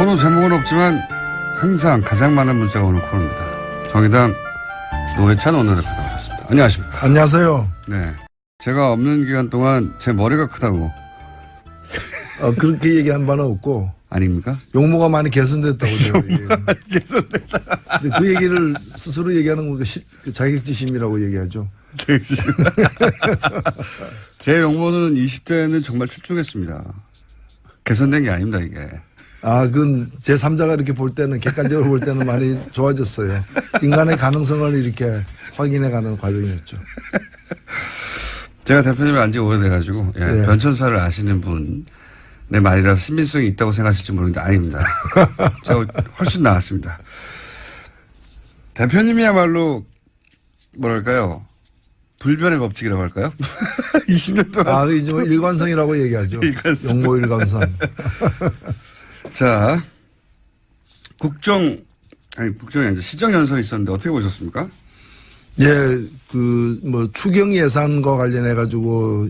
코너 제목은 없지만 항상 가장 많은 문자가 오는 코너입니다. 정의당 노회찬 원내대표 나오셨습니다. 안녕하십니까. 안녕하세요. 네. 제가 없는 기간 동안 제 머리가 크다고. 그렇게 얘기한 바는 없고. 아닙니까? 용모가 많이 개선됐다고. 용모가 많이 개선됐다. 근데 그 얘기를 스스로 얘기하는 건 자격지심이라고 얘기하죠. 제 용모는 20대는 정말 출중했습니다. 개선된 게 아닙니다, 이게. 그건 제3자가 이렇게 볼 때는, 객관적으로 볼 때는 많이 좋아졌어요. 인간의 가능성을 이렇게 확인해가는 과정이었죠. 제가 대표님을 안지 오래돼가지고, 예. 변천사를 아시는 분의 말이라서 신빙성이 있다고 생각하실지 모르겠는데, 아닙니다. 제가 훨씬 나았습니다. 대표님이야말로, 뭐랄까요. 불변의 법칙이라고 할까요? 20년 동안. 이제 일관성이라고 얘기하죠. 일관성. 용모 일관성. 자, 국정이 아니죠. 시정연설이 있었는데 어떻게 보셨습니까? 예, 추경 예산과 관련해가지고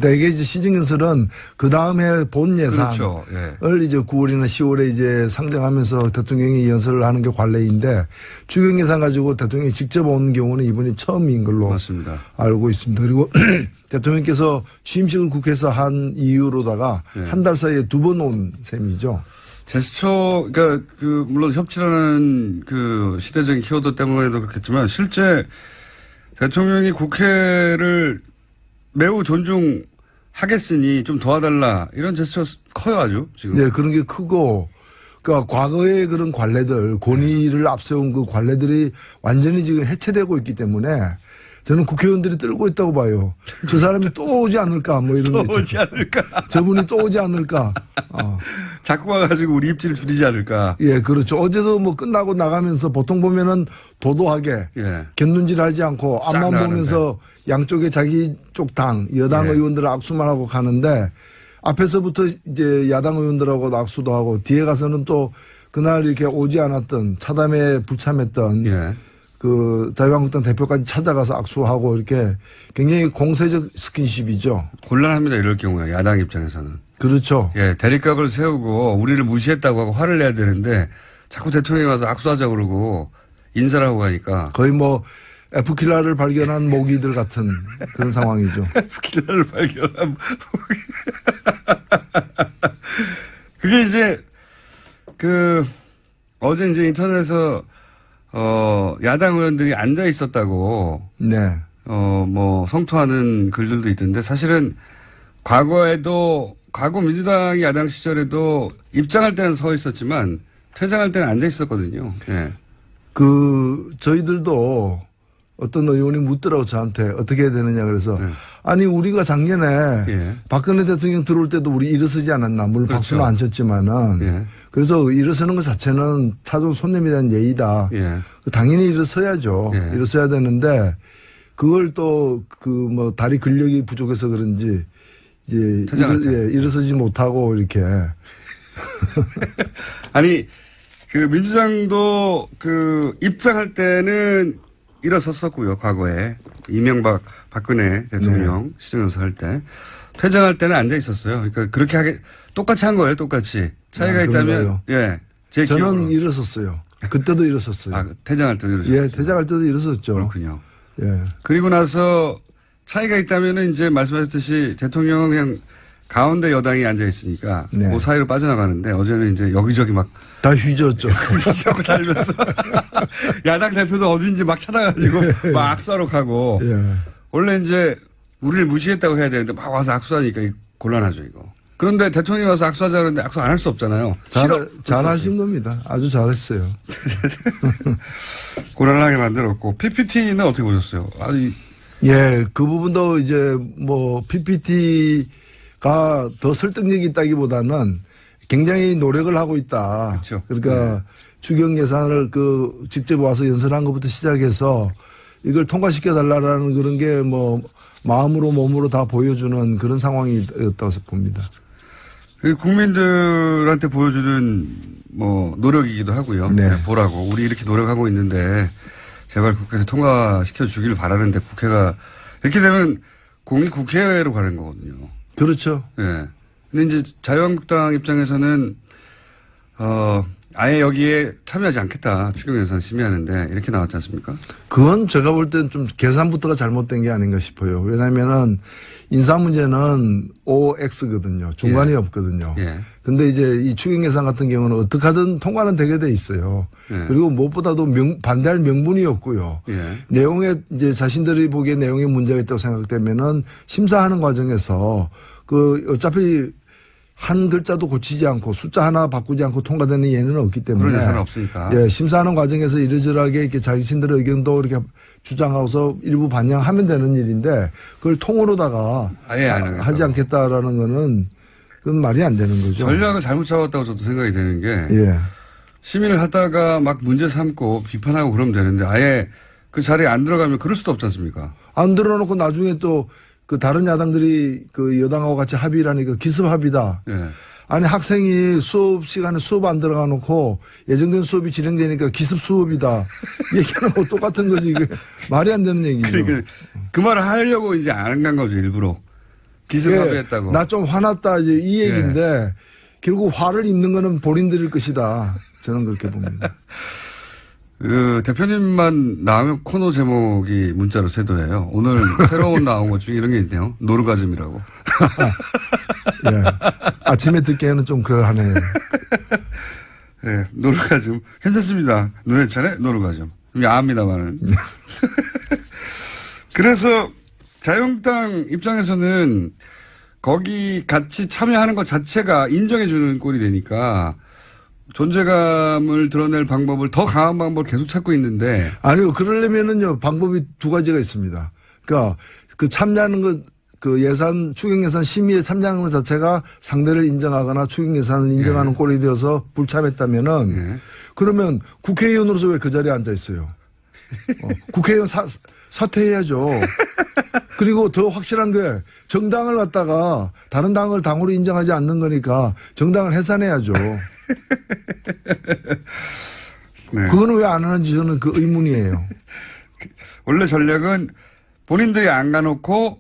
대개 이제 시정연설은 그 다음에 본 예산을 그렇죠. 예. 이제 9월이나 10월에 이제 상정하면서 대통령이 연설을 하는 게 관례인데 추경 예산 가지고 대통령이 직접 온 경우는 이번이 처음인 걸로 맞습니다. 알고 있습니다. 그리고 대통령께서 취임식을 국회에서 한 이후로다가 한 달 사이에 2번 온 셈이죠. 제스처, 그러니까 물론 협치라는 시대적인 키워드 때문에도 그렇겠지만 실제 대통령이 국회를 매우 존중하겠으니 좀 도와달라 이런 제스처 커요 아주 지금. 네, 그런 게 크고 그러니까 과거의 그런 관례들 권위를 앞세운 그 관례들이 완전히 지금 해체되고 있기 때문에 저는 국회의원들이 떨고 있다고 봐요. 저 사람이 또 오지 않을까 뭐 이런 거. 또 오지 않을까. 저분이 또 오지 않을까. 자꾸 와가지고 우리 입지를 줄이지 않을까. 예, 그렇죠. 어제도 뭐 끝나고 나가면서 보통 보면은 도도하게 곁눈질 하지 않고 앞만 보면서 양쪽에 자기 쪽 당, 여당 의원들 악수만 하고 가는데 앞에서부터 이제 야당 의원들하고 악수도 하고 뒤에 가서는 또 그날 이렇게 오지 않았던 차담에 불참했던 자유한국당 대표까지 찾아가서 악수하고 이렇게 굉장히 공세적 스킨십이죠. 곤란합니다. 이럴 경우에 야당 입장에서는. 그렇죠. 예, 대립각을 세우고 우리를 무시했다고 하고 화를 내야 되는데 자꾸 대통령이 와서 악수하자 그러고 인사를 하고 가니까. 거의 뭐 F킬러를 발견한 모기들 같은 그런 상황이죠. F킬러를 발견한 모기. 그게 이제 어제 이제 인터넷에서 야당 의원들이 앉아 있었다고. 네. 성토하는 글들도 있던데 사실은 과거 민주당이 야당 시절에도 입장할 때는 서 있었지만 퇴장할 때는 앉아 있었거든요. 예. 저희들도 어떤 의원이 묻더라고 저한테 어떻게 해야 되느냐 그래서 아니 우리가 작년에 박근혜 대통령 들어올 때도 우리 일어서지 않았나 물론 그렇죠. 박수는 안 쳤지만은 그래서 일어서는 것 자체는 찾아온 손님에 대한 예의다. 당연히 일어서야죠. 일어서야 되는데 그걸 또 다리 근력이 부족해서 그런지 이제 일어서지 못하고 이렇게 아니 민주당도 입장할 때는 일어섰었고요. 과거에 이명박 박근혜 대통령 시정연설 할 때 퇴장할 때는 앉아 있었어요. 그러니까 그렇게 똑같이 한 거예요. 똑같이 차이가 있다면 제 저는 기억으로. 일어섰어요. 그때도 일어섰어요. 퇴장할 때도 일어섰어요. 퇴장할 때도 일어섰죠. 그렇군요. 예. 그리고 나서 차이가 있다면은 이제 말씀하셨듯이 대통령은 그냥 가운데 여당이 앉아 있으니까 그 사이로 빠져나가는데 어제는 이제 여기저기 막 다 휘저었죠. 휘저고 달면서 야당 대표도 어딘지 막 찾아가지고 막 악수하러 가고 원래 이제 우리를 무시했다고 해야 되는데 막 와서 악수하니까 곤란하죠 이거. 그런데 대통령이 와서 악수하자 그러는데 악수 안 할 수 없잖아요. 잘하신 겁니다. 아주 잘했어요. 곤란하게 만들었고 PPT는 어떻게 보셨어요? 그 부분도 이제 PPT가 더 설득력이 있다기보다는 굉장히 노력을 하고 있다. 그렇죠. 그러니까 추경 예산을 직접 와서 연설한 것부터 시작해서 이걸 통과시켜 달라라는 그런 게 마음으로 몸으로 다 보여주는 그런 상황이었다고 봅니다. 국민들한테 보여주는 노력이기도 하고요. 보라고 우리 이렇게 노력하고 있는데 제발 국회에서 통과시켜 주기를 바라는데 국회가 이렇게 되면 공이 국회로 가는 거거든요. 그렇죠. 예. 근데 이제 자유한국당 입장에서는 아예 여기에 참여하지 않겠다. 추경 예산 심의하는데 이렇게 나왔지 않습니까? 그건 제가 볼 땐 좀 계산부터가 잘못된 게 아닌가 싶어요. 왜냐하면은 인사 문제는 OX거든요. 중간이 없거든요. 근데 이제 이 추경 예산 같은 경우는 어떻게 하든 통과는 되게 돼 있어요. 그리고 무엇보다도 반대할 명분이 없고요. 내용에 이제 자신들이 보기에 내용에 문제가 있다고 생각되면은 심사하는 과정에서 어차피 한 글자도 고치지 않고 숫자 하나 바꾸지 않고 통과되는 예는 없기 때문에. 그런 예산은 없으니까. 예, 심사하는 과정에서 이러저러하게 이렇게 자신들의 의견도 이렇게 주장하고서 일부 반영하면 되는 일인데 그걸 통으로다가 아예 안 하지 않겠다라는 거는 그건 말이 안 되는 거죠. 전략을 잘못 잡았다고 저도 생각이 되는 게 심의를 하다가 막 문제 삼고 비판하고 그러면 되는데 아예 그 자리에 안 들어가면 그럴 수도 없지 않습니까? 안 들어놓고 나중에 또 그 다른 야당들이 그 여당하고 같이 합의라니까 기습 합의다. 아니 학생이 수업 시간에 수업 안 들어가 놓고 예정된 수업이 진행되니까 기습 수업이다. 얘기하는 거 똑같은 거지. 이게 말이 안 되는 얘기죠. 그러니까 그 말을 하려고 이제 안 간 거죠 일부러. 기습 합의했다고. 나 좀 화났다 이제 이 얘기인데 결국 화를 입는 거는 본인들일 것이다. 저는 그렇게 봅니다. 대표님만 나오면 코너 제목이 문자로 쇄도해요. 오늘 새로운 나온 것 중에 이런 게 있네요. 노르가즘이라고. 예. 아침에 듣기에는 좀 그러하네요. 네, 노르가즘. 괜찮습니다. 눈에 차례 노르가즘. 야합니다만은. 그래서 자유한국당 입장에서는 거기 같이 참여하는 것 자체가 인정해주는 꼴이 되니까 존재감을 드러낼 방법을 더 강한 방법을 계속 찾고 있는데. 아니요. 그러려면은요, 방법이 두 가지가 있습니다. 그러니까 그 참여하는 것, 그 예산, 추경 예산 심의에 참여하는 것 자체가 상대를 인정하거나 추경 예산을 인정하는 꼴이 되어서 불참했다면은 그러면 국회의원으로서 왜 그 자리에 앉아 있어요? 국회의원 사퇴해야죠. 그리고 더 확실한 게 정당을 갖다가 다른 당을 당으로 인정하지 않는 거니까 정당을 해산해야죠. 그거는 왜 안 하는지 저는 그 의문이에요. 원래 전략은 본인들이 안 가놓고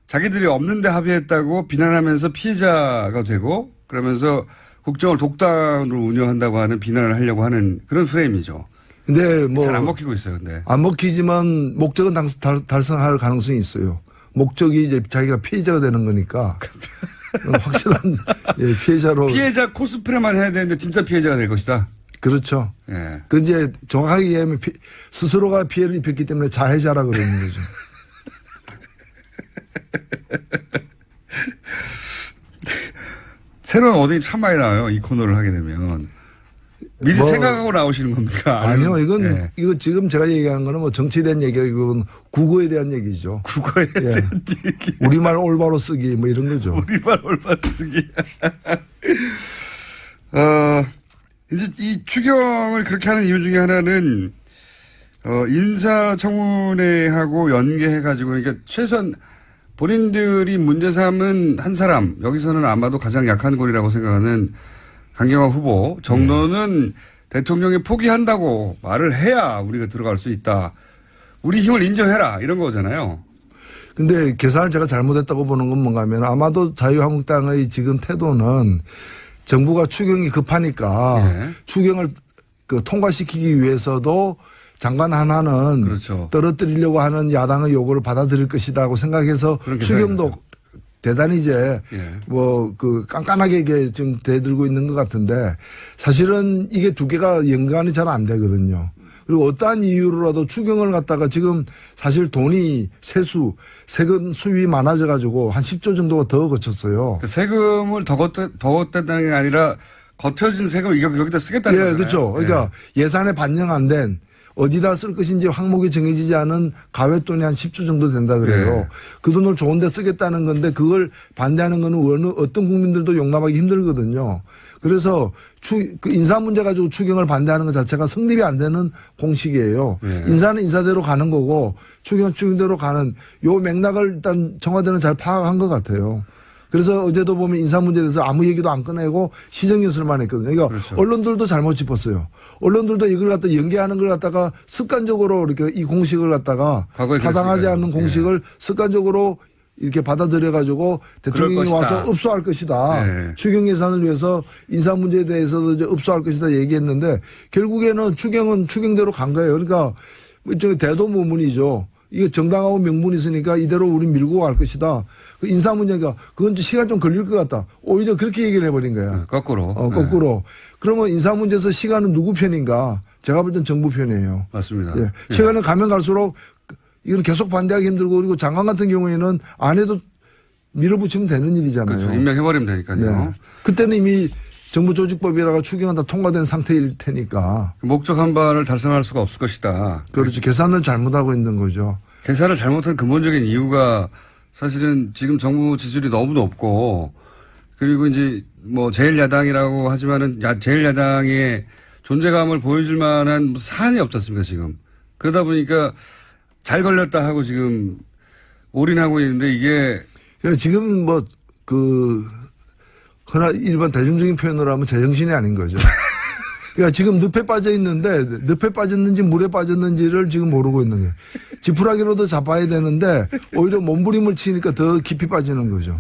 자기들이 없는데 합의했다고 비난하면서 피해자가 되고 그러면서 국정을 독단으로 운영한다고 하는 비난을 하려고 하는 그런 프레임이죠. 근데 뭐 잘 안 먹히고 있어요. 근데 안 먹히지만 목적은 달성할 가능성이 있어요. 목적이 이제 자기가 피해자가 되는 거니까 확실한 피해자로. 피해자 코스프레만 해야 되는데 진짜 피해자가 될 것이다. 그렇죠. 그 이제 정확하게 얘기하면 스스로가 피해를 입혔기 때문에 자해자라 그러는 거죠. 새로운 어딩이 참 많이 나와요. 이 코너를 하게 되면. 미리 생각하고 나오시는 겁니까? 아니요. 이거 지금 제가 얘기하는 거는 뭐 정치에 대한 얘기가 이건 국어에 대한 얘기죠. 국어에 대한 얘기. 우리말 올바로 쓰기 뭐 이런 거죠. 우리말 올바로 쓰기. 이제 이 추경을 그렇게 하는 이유 중에 하나는 인사청문회하고 연계해가지고 그러니까 최소한 본인들이 문제 삼은 한 사람 여기서는 아마도 가장 약한 골이라고 생각하는 강경화 후보 정도는 대통령이 포기한다고 말을 해야 우리가 들어갈 수 있다. 우리 힘을 인정해라 이런 거잖아요. 근데 계산을 제가 잘못했다고 보는 건 뭔가 하면 아마도 자유한국당의 지금 태도는 정부가 추경이 급하니까 추경을 통과시키기 위해서도 장관 하나는 떨어뜨리려고 하는 야당의 요구를 받아들일 것이다고 생각해서 추경도 대단히 이제 깐깐하게 이게 지금 대들고 있는 것 같은데 사실은 이게 두 개가 연관이 잘 안 되거든요. 그리고 어떠한 이유로라도 추경을 갖다가 지금 사실 돈이 세금 수입이 많아져 가지고 한 10조 정도가 더 거쳤어요. 세금을 더 걷었다는 게 아니라 거쳐진 세금을 여기다 쓰겠다는 거잖아요. 그렇죠. 그러니까 예산에 반영 안 된 어디다 쓸 것인지 항목이 정해지지 않은 가외돈이 한 10조 정도 된다 그래요. 그 돈을 좋은 데 쓰겠다는 건데 그걸 반대하는 거는 어떤 국민들도 용납하기 힘들거든요. 그래서 그 인사 문제 가지고 추경을 반대하는 것 자체가 성립이 안 되는 공식이에요. 인사는 인사대로 가는 거고 추경은 추경대로 가는 요 맥락을 일단 청와대는 잘 파악한 것 같아요. 그래서 어제도 보면 인사 문제에 대해서 아무 얘기도 안 꺼내고 시정연설만 했거든요. 그러니까 언론들도 잘못 짚었어요. 언론들도 이걸 갖다 연계하는 걸 갖다가 습관적으로 이렇게 이 공식을 갖다가 타당하지 않는 공식을 습관적으로 이렇게 받아들여가지고 대통령이 와서 읍소할 것이다. 네. 추경 예산을 위해서 인사 문제에 대해서도 이제 읍소할 것이다 얘기했는데 결국에는 추경은 추경대로 간 거예요. 그러니까 일종의 대도모문이죠. 이게 정당하고 명분이 있으니까 이대로 우리 밀고 갈 것이다. 그 인사 문제가 그건 시간 좀 걸릴 것 같다. 오히려 그렇게 얘기를 해버린 거야. 네, 거꾸로. 거꾸로. 그러면 인사 문제에서 시간은 누구 편인가? 제가 볼 땐 정부 편이에요. 맞습니다. 예. 시간은 가면 갈수록 이건 계속 반대하기 힘들고 그리고 장관 같은 경우에는 안 해도 밀어붙이면 되는 일이잖아요. 그렇죠. 임명해버리면 되니까요. 네. 그때는 이미 정부 조직법이라가 추경은 다 통과된 상태일 테니까. 목적 한반을 달성할 수가 없을 것이다. 그렇죠. 계산을 잘못하고 있는 거죠. 계산을 잘못한 근본적인 이유가 사실은 지금 정부 지지율이 너무 높고 그리고 이제 뭐 제1야당이라고 하지만은 제1야당의 존재감을 보여줄 만한 무슨 사안이 없지 않습니까 지금. 그러다 보니까 잘 걸렸다 하고 지금 올인하고 있는데 이게. 지금 흔한 일반 대중적인 표현으로 하면 제정신이 아닌 거죠. 그러니까 지금 늪에 빠져 있는데 늪에 빠졌는지 물에 빠졌는지를 지금 모르고 있는 거예요. 지푸라기로도 잡아야 되는데 오히려 몸부림을 치니까 더 깊이 빠지는 거죠.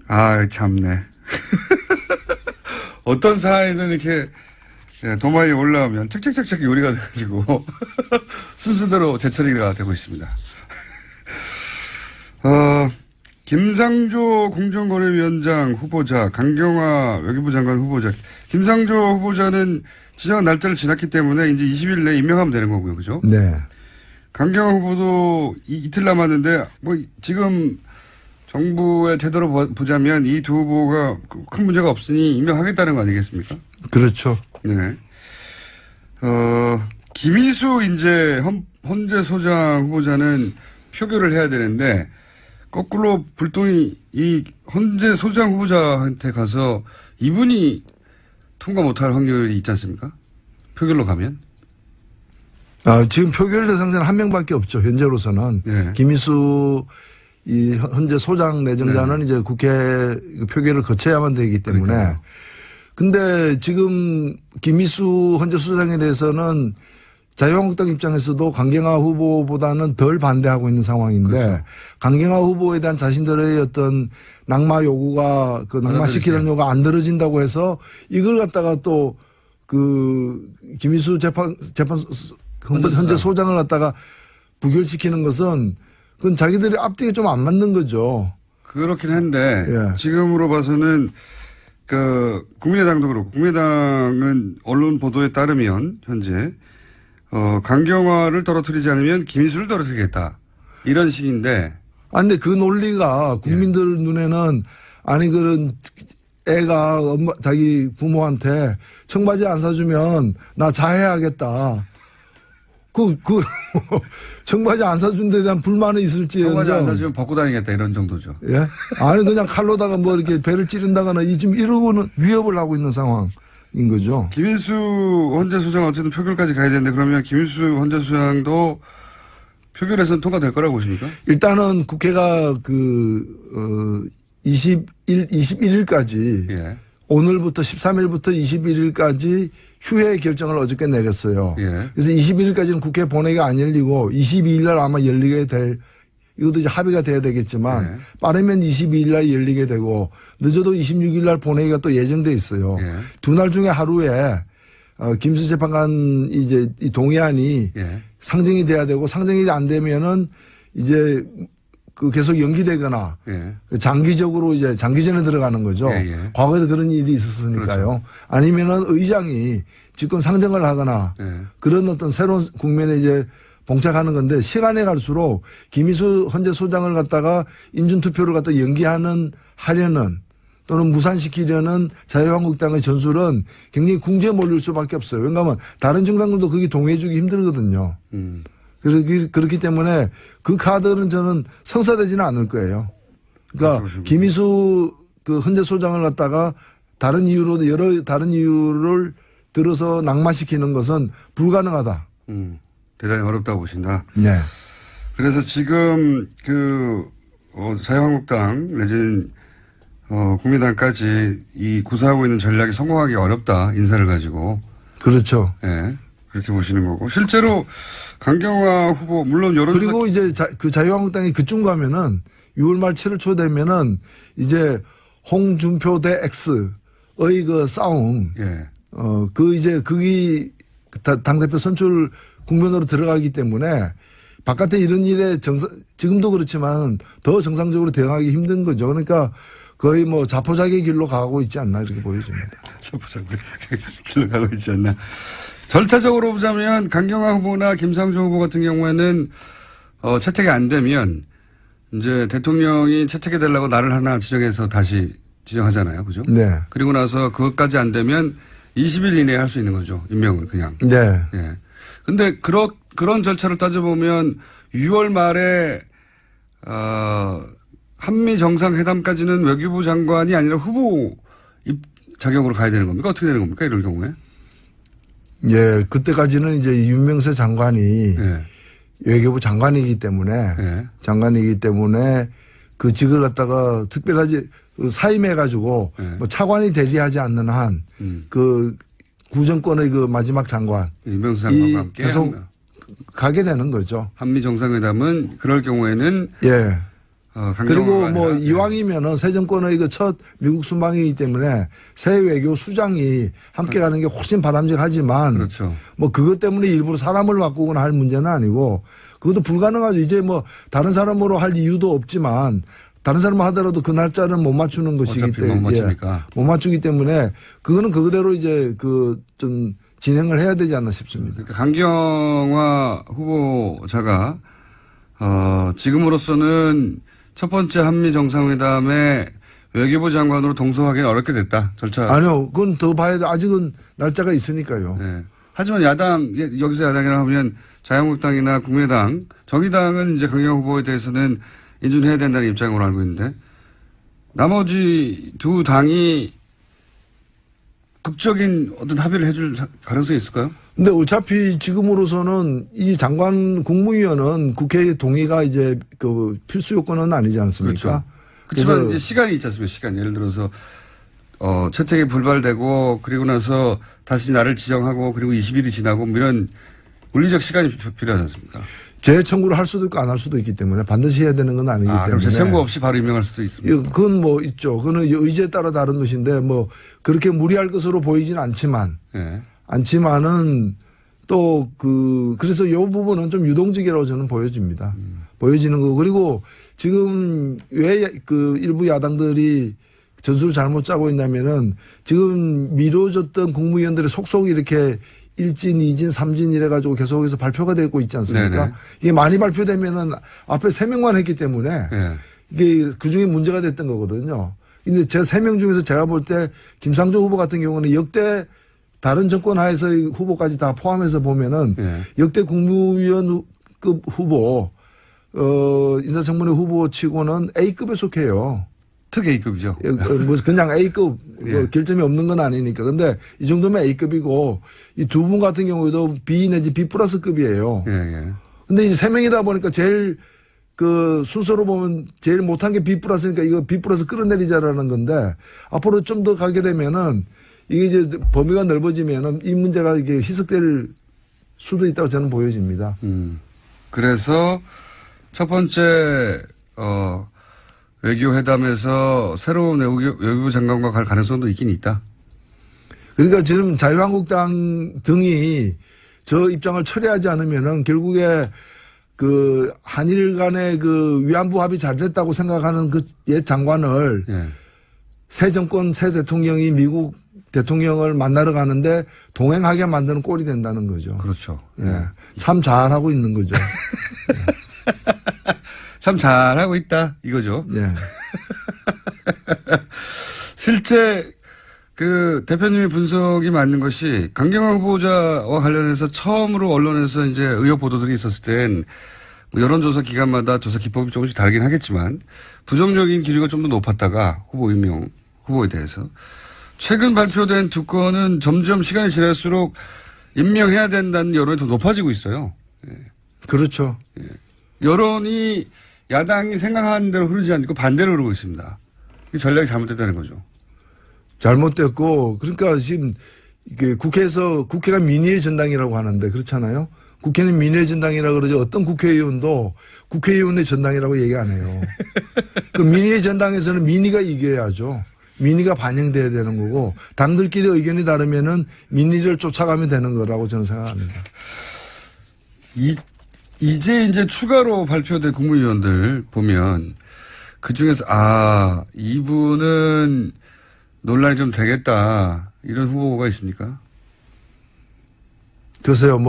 아, 참네. 어떤 사안이든 이렇게 도마에 올라오면 착착착착 요리가 돼가지고 순서대로 재처리가 되고 있습니다. 김상조 공정거래위원장 후보자, 강경화 외교부 장관 후보자. 김상조 후보자는 지정한 날짜를 지났기 때문에 이제 20일 내에 임명하면 되는 거고요. 그죠? 네. 강경화 후보도 이틀 남았는데 뭐 지금 정부의 태도로 보자면 이 두 후보가 큰 문제가 없으니 임명하겠다는 거 아니겠습니까? 그렇죠. 네. 김희수 이제 헌재 소장 후보자는 표결을 해야 되는데 거꾸로 불똥이 이 헌재 소장 후보자한테 가서 이분이 통과 못할 확률이 있지 않습니까? 표결로 가면? 지금 표결 대상자는 한 명밖에 없죠. 현재로서는. 네. 김희수 이 헌재 소장 내정자는 네. 이제 국회 표결을 거쳐야만 되기 때문에. 그러니까요. 근데 지금 김희수 헌재 소장에 대해서는 자유한국당 입장에서도 강경화 후보보다는 덜 반대하고 있는 상황인데 그렇죠. 강경화 후보에 대한 자신들의 어떤 낙마 요구가 낙마시키는 요구가 안 들어진다고 해서 이걸 갖다가 또 김희수 헌재 소장을 갖다가 부결시키는 것은 그건 자기들이 앞뒤가 좀 안 맞는 거죠. 그렇긴 한데 예. 지금으로 봐서는 국민의당도 그렇고 국민의당은 언론 보도에 따르면 현재 강경화를 떨어뜨리지 않으면 김희수를 떨어뜨리겠다. 이런 식인데. 근데 그 논리가 국민들 눈에는 그런 애가 자기 부모한테 청바지 안 사주면 나 자해하겠다. 청바지 안 사준 데 대한 불만은 있을지. 청바지 안 사주면 벗고 다니겠다 이런 정도죠. 예? 그냥 칼로다가 뭐 이렇게 배를 찌른다거나 지금 이러고는 위협을 하고 있는 상황. 인 거죠. 김인수 헌재 소장 어쨌든 표결까지 가야 되는데 그러면 김인수 헌재 소장도 표결에서는 통과될 거라고 보십니까? 일단은 국회가 21일까지 예. 오늘부터 13일부터 21일까지 휴회 결정을 어저께 내렸어요. 예. 그래서 21일까지는 국회 본회의가 안 열리고 22일 날 아마 열리게 될 이것도 이제 합의가 돼야 되겠지만 예. 빠르면 22일 날 열리게 되고 늦어도 26일 날 본회의가 또 예정돼 있어요. 예. 두 날 중에 하루에 김수 재판관 이제 이 동의안이 예. 상정이 돼야 되고 상정이 안 되면은 이제 계속 연기되거나 예. 장기적으로 이제 장기전에 들어가는 거죠. 예. 과거에도 그런 일이 있었으니까요. 그렇죠. 아니면은 의장이 직권 상정을 하거나 예. 그런 어떤 새로운 국면에 이제 봉착하는 건데 시간이 갈수록 김희수 헌재 소장을 갖다가 인준투표를 갖다 하려는 또는 무산시키려는 자유한국당의 전술은 굉장히 궁지에 몰릴 수밖에 없어요. 왜냐하면 다른 정당들도 거기 동의해주기 힘들거든요. 그렇기 때문에 그 카드는 저는 성사되지는 않을 거예요. 그러니까 김희수 헌재 소장을 갖다가 다른 이유로 다른 이유를 들어서 낙마시키는 것은 불가능하다. 대단히 어렵다고 보신다. 네. 그래서 지금 자유한국당 내지는 국민당까지 이 구사하고 있는 전략이 성공하기 어렵다. 인사를 가지고. 그렇죠. 예. 그렇게 보시는 거고. 실제로 강경화 후보, 물론 여론. 그리고 이제 그 자유한국당이 그쯤 가면은 6월 말 7월 초 되면은 이제 홍준표 대 X의 그 싸움. 예. 그 이제 그게 당대표 선출 국면으로 들어가기 때문에 바깥에 이런 일에 지금도 그렇지만 더 정상적으로 대응하기 힘든 거죠. 그러니까 거의 뭐 자포자기 길로 가고 있지 않나 이렇게 보여집니다. 자포자기 길로 가고 있지 않나. 절차적으로 보자면 강경화 후보나 김상조 후보 같은 경우에는 채택이 안 되면 이제 대통령이 채택이 되려고 날을 하나 지정해서 다시 지정하잖아요. 그죠? 네. 그리고 나서 그것까지 안 되면 20일 이내에 할 수 있는 거죠. 임명을 그냥. 네. 예. 근데 그런 절차를 따져보면 6월 말에 한미 정상회담까지는 외교부 장관이 아니라 후보 자격으로 가야 되는 겁니까? 어떻게 되는 겁니까? 이럴 경우에? 예, 그때까지는 이제 윤명세 장관이 예. 외교부 장관이기 때문에 예. 그 직을 갖다가 특별하지 사임해 가지고 예. 뭐 차관이 대리하지 않는 한 그 구정권의 그 마지막 장관 윤명세 장관과 함께 계속 가게 되는 거죠. 한미 정상회담은 그럴 경우에는 예. 그리고 뭐 아니라, 이왕이면은 새 정권의 그 첫 미국 순방이기 때문에 새 외교 수장이 함께 가는 게 훨씬 바람직하지만 그렇죠. 뭐 그것 때문에 일부러 사람을 바꾸거나 할 문제는 아니고 그것도 불가능하죠. 이제 뭐 다른 사람으로 할 이유도 없지만 다른 사람 하더라도 그 날짜를 못 맞추는 것이기 때문에 못 맞추기 때문에 그거는 그대로 이제 그 좀 진행을 해야 되지 않나 싶습니다. 그러니까 강경화 후보자가 지금으로서는 첫 번째 한미 정상회담에 외교부 장관으로 동석하기는 어렵게 됐다. 절차. 아니요. 그건 더 봐야 돼. 아직은 날짜가 있으니까요. 네. 하지만 여기서 야당이라 하면 자유한국당이나 국민의당, 정의당은 이제 강경화 후보에 대해서는 인준해야 된다는 입장으로 알고 있는데 나머지 두 당이 극적인 어떤 합의를 해줄 가능성이 있을까요? 근데 어차피 지금으로서는 이 장관 국무위원은 국회 동의가 이제 그 필수 요건은 아니지 않습니까? 그렇죠. 그렇지만 이제 시간이 있지 않습니까? 시간. 예를 들어서 채택이 불발되고 그리고 나서 다시 날을 지정하고 그리고 20일이 지나고 뭐 이런 물리적 시간이 필요하지 않습니까? 재청구를 할 수도 있고 안 할 수도 있기 때문에 반드시 해야 되는 건 아니기 때문에. 그럼 재청구 없이 바로 임명할 수도 있습니다. 그건 뭐 있죠. 그거는 의지에 따라 다른 것인데 뭐 그렇게 무리할 것으로 보이진 않지만. 네. 않지만은 또 그래서 이 부분은 좀 유동적이라고 저는 보여집니다. 보여지는 거. 그리고 지금 왜 그 일부 야당들이 전술을 잘못 짜고 있냐면은 지금 미뤄졌던 국무위원들의 속속 이렇게 1진, 2진, 3진 이래가지고 계속해서 발표가 되고 있지 않습니까? 네네. 이게 많이 발표되면은 앞에 3명만 했기 때문에 네. 이게 그 중에 문제가 됐던 거거든요. 근데 제 3명 중에서 제가 볼 때 김상조 후보 같은 경우는 역대 다른 정권 하에서의 후보까지 다 포함해서 보면은 네. 역대 국무위원급 후보, 인사청문회 후보 치고는 A급에 속해요. 특 A급이죠. 뭐 그냥 A급 예. 뭐 결점이 없는 건 아니니까. 근데 이 정도면 A급이고 이 두 분 같은 경우에도 B 내지 B 플러스급이에요. 예, 예. 근데 이제 3명이다 보니까 제일 그 순서로 보면 제일 못한 게 B 플러스니까 이거 B 플러스 끌어내리자라는 건데 앞으로 좀 더 가게 되면은 이게 이제 범위가 넓어지면은 이 문제가 이게 희석될 수도 있다고 저는 보여집니다. 그래서 첫 번째 외교회담에서 새로운 외교부 장관과 갈 가능성도 있긴 있다. 그러니까 지금 자유한국당 등이 저 입장을 철회하지 않으면은 결국에 그 한일 간의 그 위안부 합의 잘 됐다고 생각하는 그 옛 장관을 예. 새 정권 새 대통령이 미국 대통령을 만나러 가는데 동행하게 만드는 꼴이 된다는 거죠. 그렇죠. 예. 참 잘하고 있는 거죠. 참 잘하고 있다 이거죠. 예. 실제 그 대표님의 분석이 맞는 것이 강경화 후보자와 관련해서 처음으로 언론에서 이제 의혹 보도들이 있었을 땐 여론조사 기간마다 조사 기법이 조금씩 다르긴 하겠지만 부정적인 기류가 좀 더 높았다가 후보 임명 후보에 대해서 최근 발표된 두 건은 점점 시간이 지날수록 임명해야 된다는 여론이 더 높아지고 있어요. 예. 그렇죠. 예. 여론이 야당이 생각하는 대로 흐르지 않고 반대로 흐르고 있습니다. 이 전략이 잘못됐다는 거죠. 잘못됐고 그러니까 지금 이게 국회가 민의의 전당이라고 하는데 그렇잖아요. 국회는 민의의 전당이라고 그러죠. 어떤 국회의원도 국회의원의 전당이라고 얘기 안 해요. 그 민의의 전당에서는 민의가 이겨야죠. 민의가 반영돼야 되는 거고 당들끼리 의견이 다르면은 민의를 쫓아가면 되는 거라고 저는 생각합니다. 이제 추가로 발표된 국무위원들 보면 그 중에서 이분은 논란이 좀 되겠다 이런 후보가 있습니까? 글쎄요,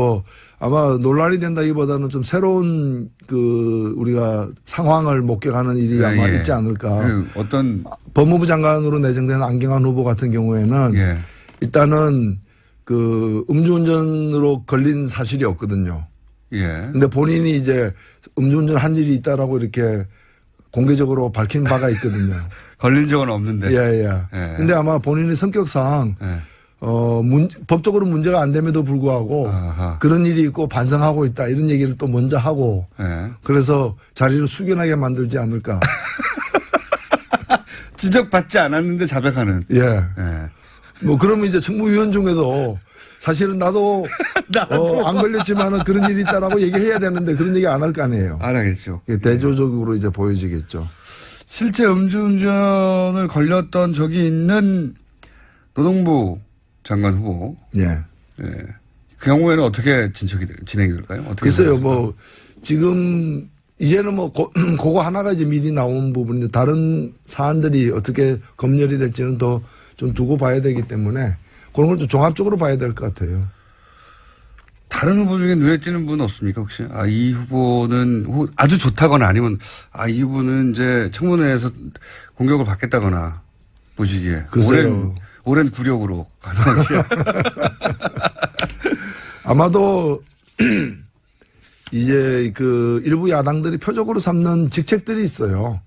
아마 논란이 된다기보다는 좀 새로운 우리가 상황을 목격하는 일이 아마 있지 않을까. 어떤 법무부 장관으로 내정된 안경환 후보 같은 경우에는 일단은 음주운전으로 걸린 사실이 없거든요. 근데 본인이 이제 음주운전 한 일이 있다라고 이렇게 공개적으로 밝힌 바가 있거든요. 걸린 적은 없는데. 근데 아마 본인의 성격상 법적으로 문제가 안 됨에도 불구하고 그런 일이 있고 반성하고 있다 이런 얘기를 또 먼저 하고 그래서 자리를 숙연하게 만들지 않을까. 지적받지 않았는데 자백하는. 그러면 이제 정무위원 중에도 사실은 나도 안 걸렸지만은 그런 일이 있다라고 얘기해야 되는데 그런 얘기 안 할 거 아니에요. 안 하겠죠. 대조적으로 이제 보여지겠죠. 실제 음주운전을 걸렸던 적이 있는 노동부 장관 후보. 그 경우에는 어떻게 진행이 될까요? 글쎄요, 지금 이제는 그거 하나가 이제 미리 나온 부분인데 다른 사안들이 어떻게 검열이 될지는 더 좀 두고 봐야 되기 때문에 그런 걸 좀 종합적으로 봐야 될 것 같아요. 다른 후보 중에 눈에 띄는 분 없습니까, 혹시? 이 후보는 아주 좋다거나 아니면 이 후보는 이제 청문회에서 공격을 받겠다거나 보시기에. 오랜 구력으로 가능하게. 아마도 이제 일부 야당들이 표적으로 삼는 직책들이 있어요.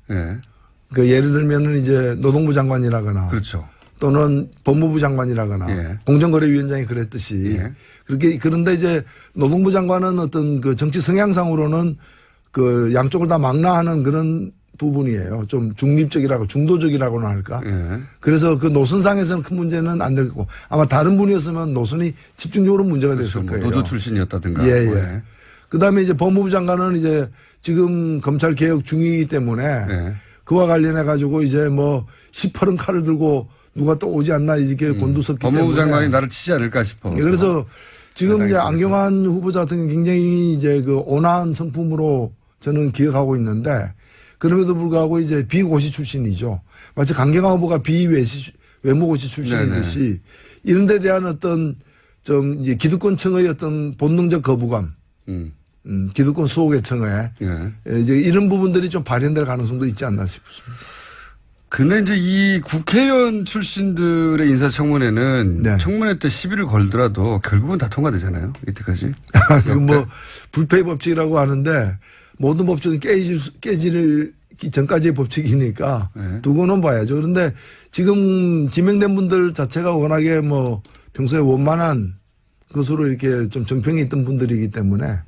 예를 들면은 이제 노동부 장관이라거나. 그렇죠. 또는 법무부 장관이라거나 공정거래위원장이 그랬듯이 그런데 이제 노동부 장관은 어떤 정치 성향상으로는 양쪽을 다 망라하는 그런 부분이에요. 좀 중도적이라고나 할까. 그래서 노선상에서는 큰 문제는 안 될 거고 아마 다른 분이었으면 노선이 집중적으로 문제가 됐을 거예요. 노조 출신이었다든가. 그다음에 이제 법무부 장관은 이제 지금 검찰 개혁 중이기 때문에 그와 관련해 가지고 이제 시퍼런 칼을 들고 누가 또 오지 않나 이렇게 곤두섰기 때문에. 법무부 장관이 나를 치지 않을까 싶어. 그래서 지금 이제 안경환 후보자 같은 경우는 굉장히 이제 온화한 성품으로 저는 기억하고 있는데 그럼에도 불구하고 이제 비고시 출신이죠. 마치 강경화 후보가 외무고시 출신이듯이 이런 데 대한 어떤 좀 이제 기득권층의 어떤 본능적 거부감. 기득권 수호의 청에 이제 이런 부분들이 좀 발현될 가능성도 있지 않나 싶습니다. 근데 이제 이 국회의원 출신들의 인사청문회는 청문회 때 시비를 걸더라도 결국은 다 통과되잖아요. 이때까지. 불패의 법칙이라고 하는데 모든 법칙은 깨지를 전까지의 법칙이니까 두고는 봐야죠. 그런데 지금 지명된 분들 자체가 워낙에 평소에 원만한 것으로 이렇게 좀 정평이 있던 분들이기 때문에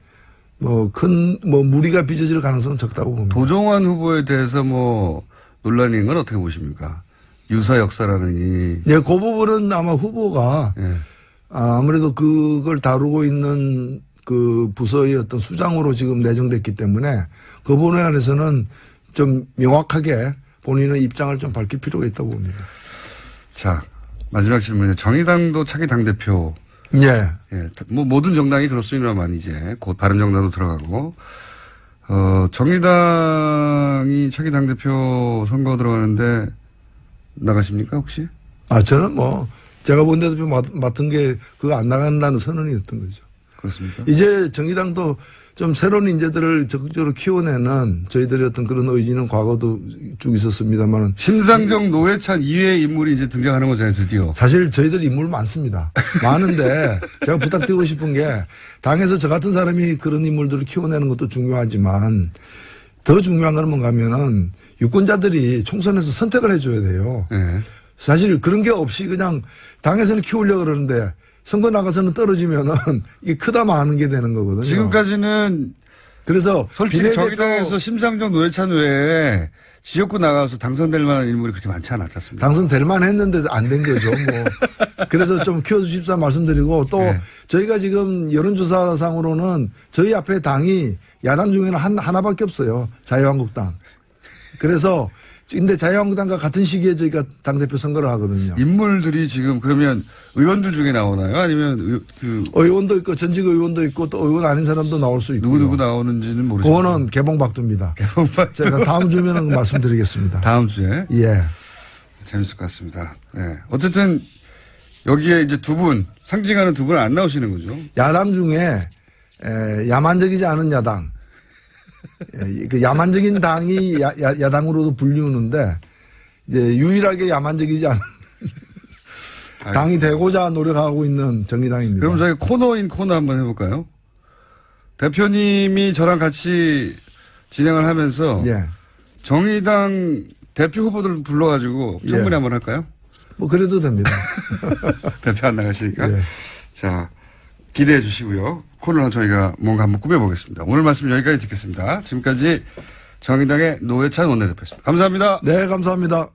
무리가 빚어질 가능성은 적다고 봅니다. 도종환 후보에 대해서 논란인 건 어떻게 보십니까? 유사 역사라느니. 그 부분은 아마 후보가 아무래도 그걸 다루고 있는 부서의 어떤 수장으로 지금 내정됐기 때문에 그 부분에 관해서는 좀 명확하게 본인의 입장을 좀 밝힐 필요가 있다고 봅니다. 자, 마지막 질문이에요. 정의당도 차기 당대표. 모든 정당이 그렇습니다만 이제 곧 바른정당도 들어가고. 정의당이 차기 당대표 선거 들어가는데 나가십니까, 혹시? 저는 제가 본 대표 맡은 게 그거 안 나간다는 선언이었던 거죠. 그렇습니까? 이제 정의당도 좀 새로운 인재들을 적극적으로 키워내는 저희들의 어떤 그런 의지는 과거도 쭉 있었습니다만. 심상정, 노회찬 이외의 인물이 이제 등장하는 거잖아요, 드디어. 사실 저희들 인물 많습니다. 많은데 제가 부탁드리고 싶은 게 당에서 저 같은 사람이 그런 인물들을 키워내는 것도 중요하지만 더 중요한 건 뭔가 하면은 유권자들이 총선에서 선택을 해줘야 돼요. 사실 그런 게 없이 그냥 당에서는 키우려고 그러는데 선거 나가서는 떨어지면은 이게 크다 마는 게 되는 거거든요. 지금까지는 그래서 솔직히 정의당에서 심상정 노회찬 외에 지역구 나가서 당선될 만한 인물이 그렇게 많지 않았습니다. 당선될 만했는데 안 된 거죠. 뭐. 그래서 좀 키워주십사 말씀드리고 또 네. 저희가 지금 여론조사상으로는 저희 앞에 당이 야당 중에는 하나밖에 없어요. 자유한국당. 그래서 근데 자유한국당과 같은 시기에 저희가 당대표 선거를 하거든요. 인물들이 지금 그러면 의원들 중에 나오나요? 아니면 의원도 있고 전직 의원도 있고 또 의원 아닌 사람도 나올 수 있고. 누구 나오는지는 모르겠어요. 그거는 개봉박두입니다. 제가 다음 주면은 말씀드리겠습니다. 다음 주에. 예. 재밌을 것 같습니다. 네. 어쨌든 여기에 이제 두 분, 상징하는 두 분은 안 나오시는 거죠? 야당 중에 야만적이지 않은 야당. 그 야만적인 당이 야당으로도 불리우는데 이제 유일하게 야만적이지 않은 당이 되고자 노력하고 있는 정의당입니다. 그럼 저희 코너인 코너 한번 해볼까요? 대표님이 저랑 같이 진행을 하면서 예. 정의당 대표 후보들 불러가지고 청문회 한번 할까요? 뭐 그래도 됩니다. 대표 안 나가시니까. 예. 자, 기대해 주시고요. 코너는 저희가 뭔가 한번 꾸며보겠습니다. 오늘 말씀 여기까지 듣겠습니다. 지금까지 정의당의 노회찬 원내대표였습니다. 감사합니다. 네, 감사합니다.